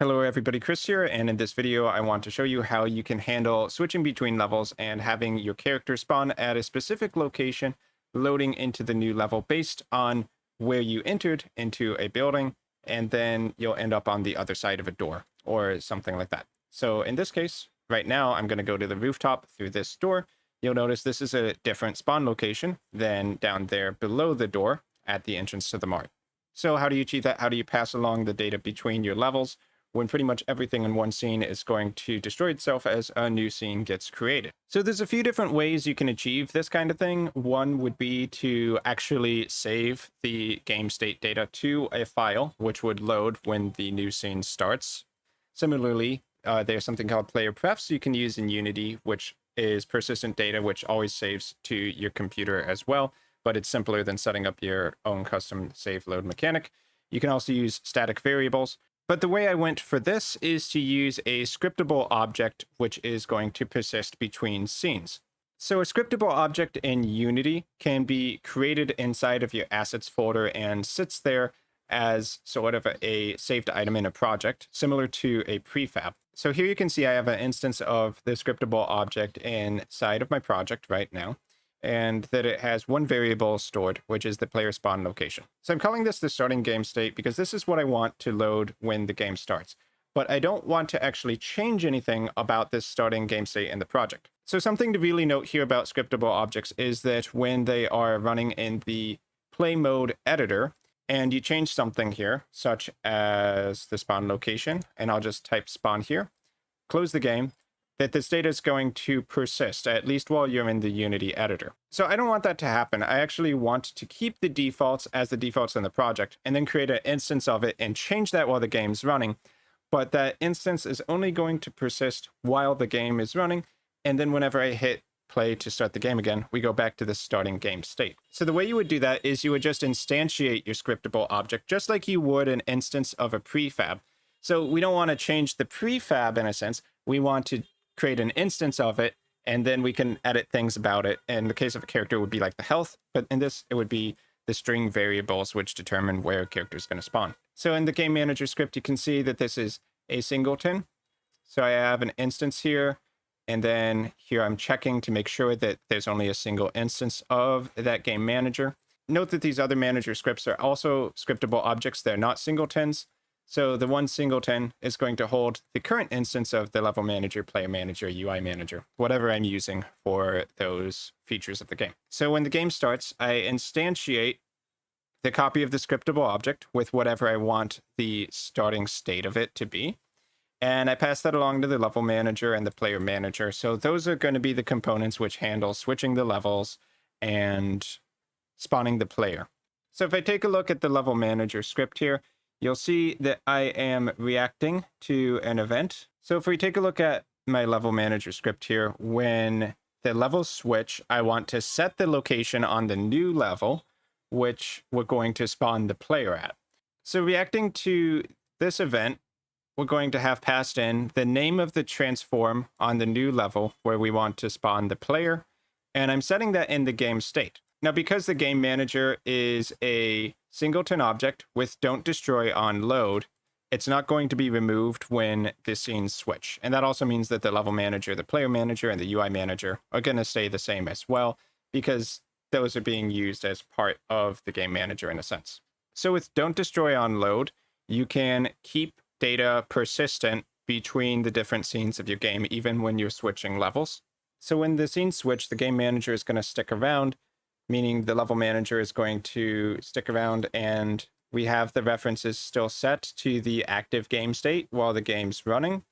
Hello everybody, Chris here, and in this video I want to show you how you can handle switching between levels and having your character spawn at a specific location, loading into the new level based on where you entered into a building, and then you'll end up on the other side of a door or something like that. So in this case, right now I'm going to go to the rooftop through this door. You'll notice this is a different spawn location than down there below the door at the entrance to the mart. So how do you achieve that? How do you pass along the data between your levels when pretty much everything in one scene is going to destroy itself as a new scene gets created? So there's a few different ways you can achieve this kind of thing. One would be to actually save the game state data to a file, which would load when the new scene starts. Similarly, there's something called player prefs you can use in Unity, which is persistent data, which always saves to your computer as well, but it's simpler than setting up your own custom save load mechanic. You can also use static variables. But the way I went for this is to use a scriptable object, which is going to persist between scenes. So a scriptable object in Unity can be created inside of your assets folder and sits there as sort of a saved item in a project, similar to a prefab. So here you can see I have an instance of the scriptable object inside of my project right now, and that it has one variable stored, which is the player spawn location. So I'm calling this the starting game state because this is what I want to load when the game starts. But I don't want to actually change anything about this starting game state in the project. So something to really note here about scriptable objects is that when they are running in the play mode editor, and you change something here, such as the spawn location, and I'll just type spawn here, close the game, that this data is going to persist, at least while you're in the Unity editor. So I don't want that to happen. I actually want to keep the defaults as the defaults in the project, and then create an instance of it and change that while the game's running. But that instance is only going to persist while the game is running, and then whenever I hit play to start the game again, we go back to the starting game state. So the way you would do that is you would just instantiate your scriptable object, just like you would an instance of a prefab. So we don't want to change the prefab in a sense. We want to create an instance of it, and then we can edit things about it. In the case of a character, it would be like the health, but in this, it would be the string variables which determine where a character is going to spawn. So in the game manager script, you can see that this is a singleton. So I have an instance here, and then here I'm checking to make sure that there's only a single instance of that game manager. Note that these other manager scripts are also scriptable objects. They're not singletons. So the one singleton is going to hold the current instance of the level manager, player manager, UI manager, whatever I'm using for those features of the game. So when the game starts, I instantiate the copy of the scriptable object with whatever I want the starting state of it to be. And I pass that along to the level manager and the player manager. So those are going to be the components which handle switching the levels and spawning the player. So if I take a look at the level manager script here, you'll see that I am reacting to an event. So if we take a look at my level manager script here, when the levels switch, I want to set the location on the new level, which we're going to spawn the player at. So reacting to this event, we're going to have passed in the name of the transform on the new level where we want to spawn the player, and I'm setting that in the game state. Now, because the game manager is a singleton object with DontDestroyOnLoad, it's not going to be removed when the scenes switch. And that also means that the level manager, the player manager, and the UI manager are going to stay the same as well, because those are being used as part of the game manager in a sense. So with DontDestroyOnLoad, you can keep data persistent between the different scenes of your game, even when you're switching levels. So when the scenes switch, the game manager is going to stick around, meaning the level manager is going to stick around, and we have the references still set to the active game state while the game's running.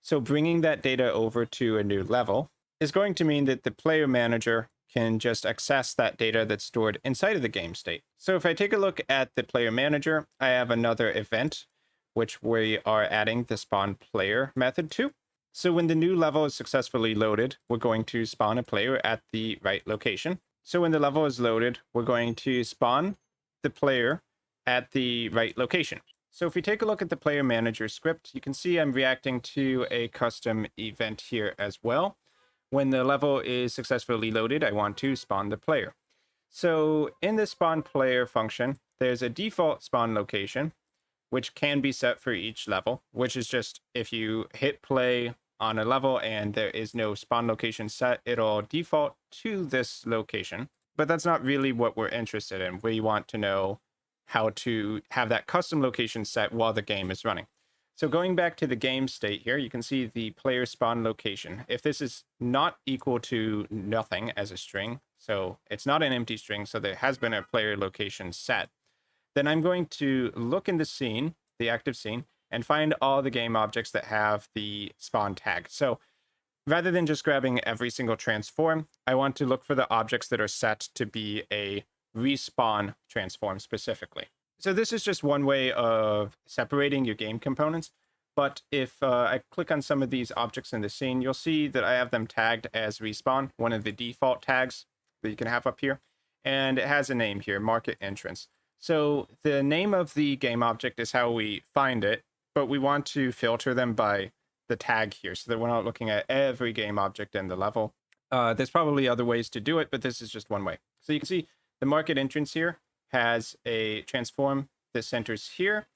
So bringing that data over to a new level is going to mean that the player manager can just access that data that's stored inside of the game state. So if I take a look at the player manager, I have another event which we are adding the spawn player method to. So when the new level is successfully loaded, we're going to spawn a player at the right location. So when the level is loaded, we're going to spawn the player at the right location. So if we take a look at the player manager script, you can see I'm reacting to a custom event here as well. When the level is successfully loaded, I want to spawn the player. So in the spawn player function, there's a default spawn location, which can be set for each level, which is just if you hit play on a level and there is no spawn location set, it'll default to this location. But that's not really what we're interested in. We want to know how to have that custom location set while the game is running. So going back to the game state here, you can see the player spawn location. If this is not equal to nothing as a string, so it's not an empty string, so there has been a player location set, then I'm going to look in the scene, the active scene, and find all the game objects that have the spawn tag. So rather than just grabbing every single transform, I want to look for the objects that are set to be a respawn transform specifically. So this is just one way of separating your game components. But if I click on some of these objects in the scene, you'll see that I have them tagged as respawn, one of the default tags that you can have up here. And it has a name here, market entrance. So the name of the game object is how we find it, but we want to filter them by the tag here so that we're not looking at every game object in the level. There's probably other ways to do it, but this is just one way. So you can see the market entrance here has a transform that centers here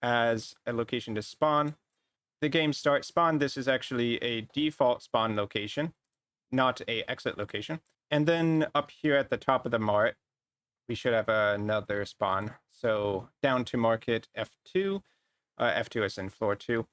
as a location to spawn. The game start spawn, this is actually a default spawn location, not a exit location. And then up here at the top of the mart, we should have another spawn. So down to market F2, F2 is in floor 2.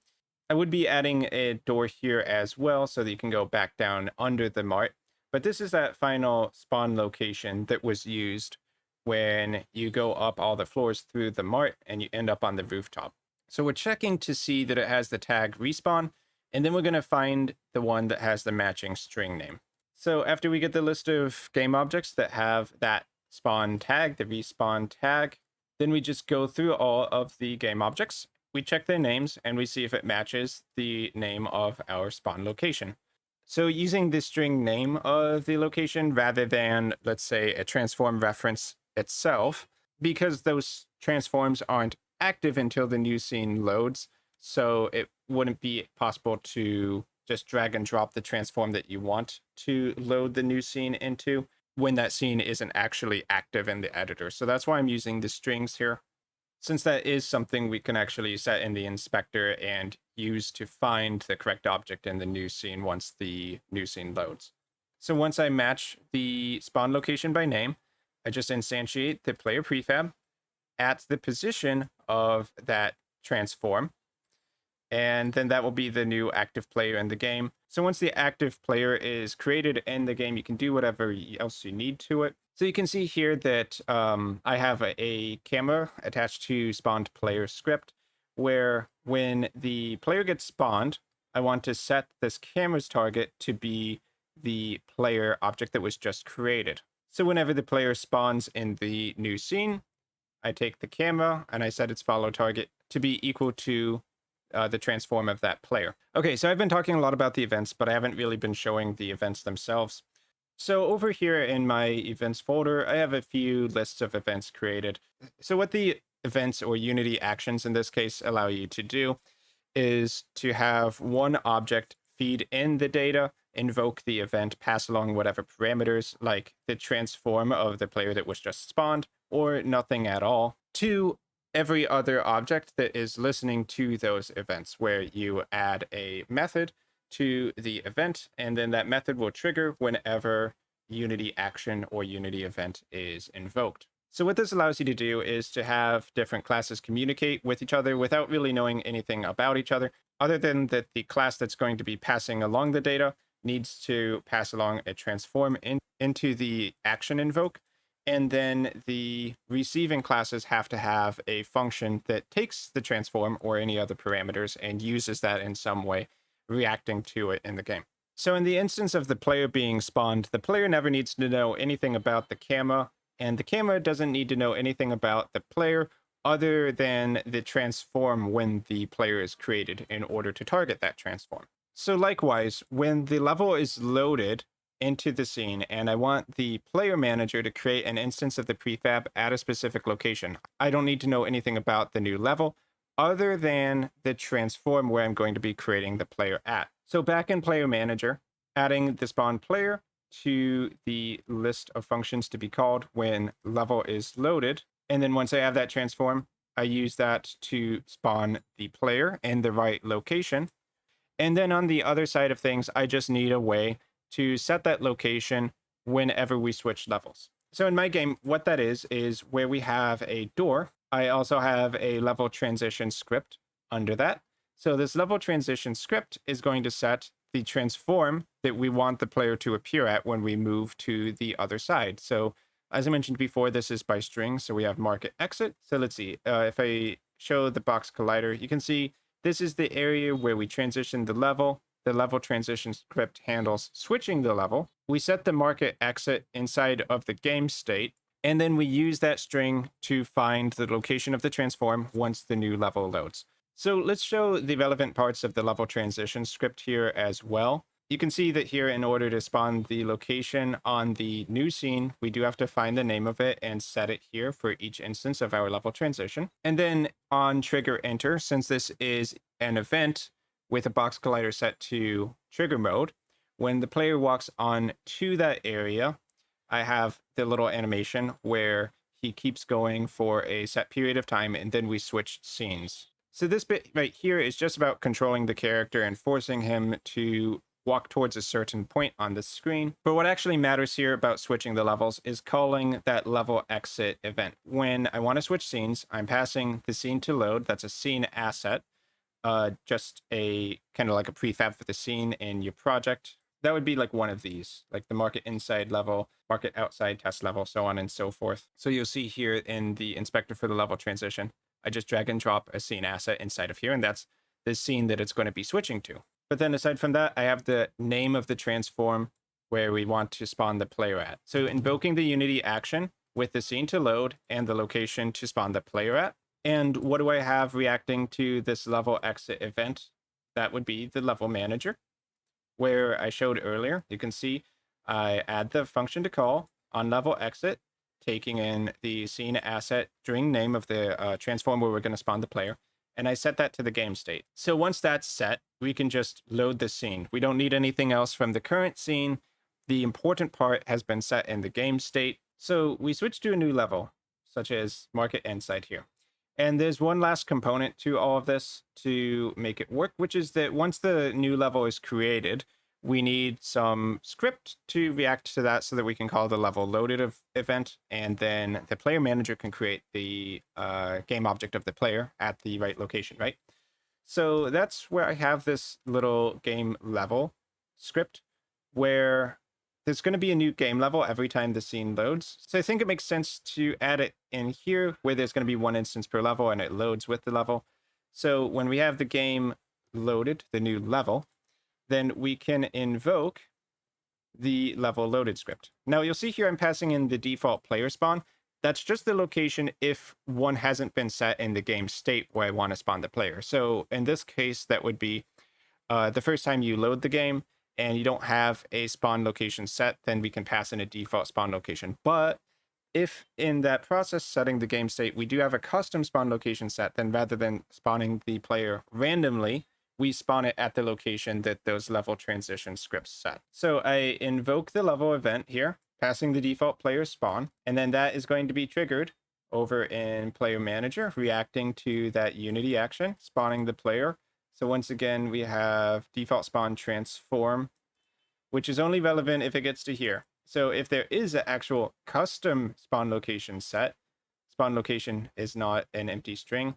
I would be adding a door here as well so that you can go back down under the mart. But this is that final spawn location that was used when you go up all the floors through the mart and you end up on the rooftop. So we're checking to see that it has the tag respawn, and then we're going to find the one that has the matching string name. So after we get the list of game objects that have that spawn tag, the respawn tag, then we just go through all of the game objects. We check their names and we see if it matches the name of our spawn location. So using the string name of the location rather than, let's say, a transform reference itself, because those transforms aren't active until the new scene loads, so it wouldn't be possible to just drag and drop the transform that you want to load the new scene into when that scene isn't actually active in the editor. So that's why I'm using the strings here, since that is something we can actually set in the inspector and use to find the correct object in the new scene once the new scene loads. So once I match the spawn location by name, I just instantiate the player prefab at the position of that transform, and then that will be the new active player in the game. So once the active player is created in the game, you can do whatever else you need to it. So you can see here that I have a camera attached to spawned player script, where when the player gets spawned, I want to set this camera's target to be the player object that was just created. So whenever the player spawns in the new scene, I take the camera and I set its follow target to be equal to the transform of that player. Okay, so I've been talking a lot about the events, but I haven't really been showing the events themselves. So over here in my events folder, I have a few lists of events created. So what the events, or UnityActions in this case, allow you to do is to have one object feed in the data, invoke the event, pass along whatever parameters, like the transform of the player that was just spawned, or nothing at all, to every other object that is listening to those events, where you add a method to the event, and then that method will trigger whenever Unity action or Unity event is invoked. So what this allows you to do is to have different classes communicate with each other without really knowing anything about each other, other than that the class that's going to be passing along the data needs to pass along a transform into the action invoke, and then the receiving classes have to have a function that takes the transform or any other parameters and uses that in some way, reacting to it in the game. So in the instance of the player being spawned, the player never needs to know anything about the camera, and the camera doesn't need to know anything about the player other than the transform when the player is created in order to target that transform. So likewise, when the level is loaded into the scene and I want the player manager to create an instance of the prefab at a specific location, I don't need to know anything about the new level other than the transform where I'm going to be creating the player at. So back in PlayerManager, adding the spawn player to the list of functions to be called when level is loaded, and then once I have that transform, I use that to spawn the player in the right location. And then on the other side of things, I just need a way to set that location whenever we switch levels. So in my game, what that is where we have a door, I also have a level transition script under that. So this level transition script is going to set the transform that we want the player to appear at when we move to the other side. So as I mentioned before, this is by string, so we have market exit. So let's see, if I show the box collider, you can see this is the area where we transition the level. The level transition script handles switching the level. We set the market exit inside of the game state, and then we use that string to find the location of the transform once the new level loads. So let's show the relevant parts of the level transition script here as well. You can see that here, in order to spawn the location on the new scene, we do have to find the name of it and set it here for each instance of our level transition. And then on trigger enter, since this is an event with a box collider set to trigger mode, when the player walks on to that area, I have the little animation where he keeps going for a set period of time, and then we switch scenes. So this bit right here is just about controlling the character and forcing him to walk towards a certain point on the screen. But what actually matters here about switching the levels is calling that level exit event. When I want to switch scenes, I'm passing the scene to load. That's a scene asset, just a kind of like a prefab for the scene in your project. That would be like one of these, like the market inside level, market outside test level, so on and so forth. So you'll see here in the inspector for the level transition, I just drag and drop a scene asset inside of here, and that's the scene that it's going to be switching to. But then aside from that, I have the name of the transform where we want to spawn the player at. So invoking the Unity action with the scene to load and the location to spawn the player at. And what do I have reacting to this level exit event? That would be the LevelManager, where I showed earlier. You can see I add the function to call on level exit, taking in the scene asset string name of the transform where we're going to spawn the player. And I set that to the game state. So once that's set, we can just load the scene. We don't need anything else from the current scene. The important part has been set in the game state. So we switch to a new level, such as market inside here. And there's one last component to all of this to make it work, which is that once the new level is created, we need some script to react to that so that we can call the level loaded event, and then the player manager can create the game object of the player at the right location, right? So that's where I have this little game level script where there's going to be a new game level every time the scene loads. So I think it makes sense to add it in here where there's going to be one instance per level and it loads with the level. So when we have the game loaded, the new level, then we can invoke the level loaded script. Now you'll see here I'm passing in the default player spawn. That's just the location if one hasn't been set in the game state where I want to spawn the player. So in this case, that would be the first time you load the game and you don't have a spawn location set, then we can pass in a default spawn location. But if in that process setting the game state, we do have a custom spawn location set, then rather than spawning the player randomly, we spawn it at the location that those level transition scripts set. So I invoke the level event here, passing the default player spawn, and then that is going to be triggered over in PlayerManager, reacting to that Unity action, spawning the player. So once again, we have default spawn transform, which is only relevant if it gets to here. So if there is an actual custom spawn location set, spawn location is not an empty string,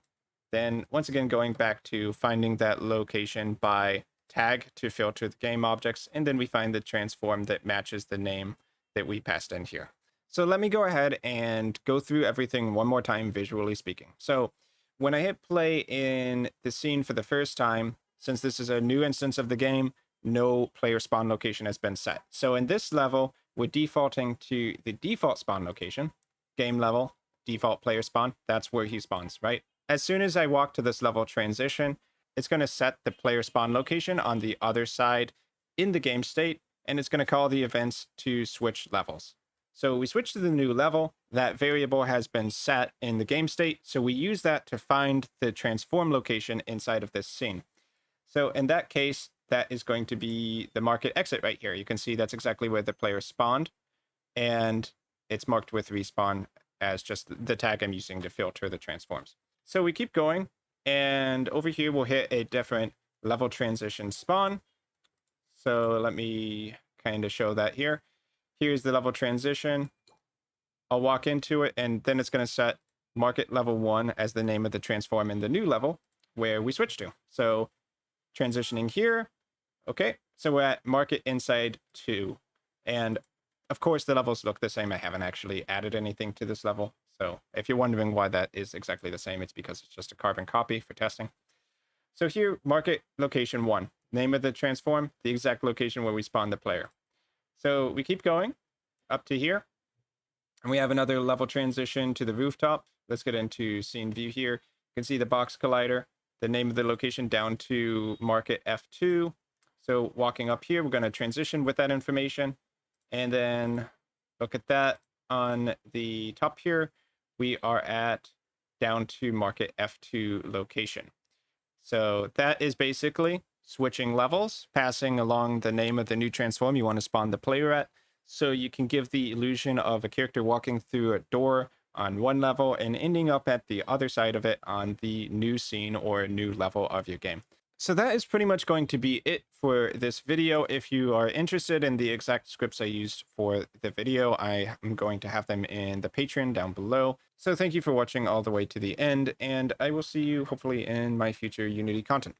then once again, going back to finding that location by tag to filter the game objects, and then we find the transform that matches the name that we passed in here. So let me go ahead and go through everything one more time, visually speaking. So when I hit play in the scene for the first time, since this is a new instance of the game, no player spawn location has been set. So in this level, we're defaulting to the default spawn location, game level, default player spawn. That's where he spawns, right? As soon as I walk to this level transition, it's going to set the player spawn location on the other side in the game state, and it's going to call the events to switch levels. So we switch to the new level. That variable has been set in the game state, so we use that to find the transform location inside of this scene. So in that case, that is going to be the market exit right here. You can see that's exactly where the player spawned, and it's marked with respawn as just the tag I'm using to filter the transforms. So we keep going, and over here we'll hit a different level transition spawn. So let me kind of show that here. Here's the level transition. I'll walk into it, and then it's going to set market level 1 as the name of the transform in the new level where we switch to. So transitioning here. Okay, so we're at market inside 2. And of course, the levels look the same. I haven't actually added anything to this level. So if you're wondering why that is exactly the same, it's because it's just a carbon copy for testing. So here, market location 1, name of the transform, the exact location where we spawn the player. So we keep going up to here, and we have another level transition to the rooftop. Let's get into scene view here. You can see the box collider, the name of the location down to market F2. So walking up here, we're going to transition with that information. And then look at that on the top here. We are at down to market F2 location. So that is basically switching levels, passing along the name of the new transform you want to spawn the player at. So you can give the illusion of a character walking through a door on one level and ending up at the other side of it on the new scene or new level of your game. So that is pretty much going to be it for this video. If you are interested in the exact scripts I used for the video, I am going to have them in the Patreon down below. So thank you for watching all the way to the end, and I will see you hopefully in my future Unity content.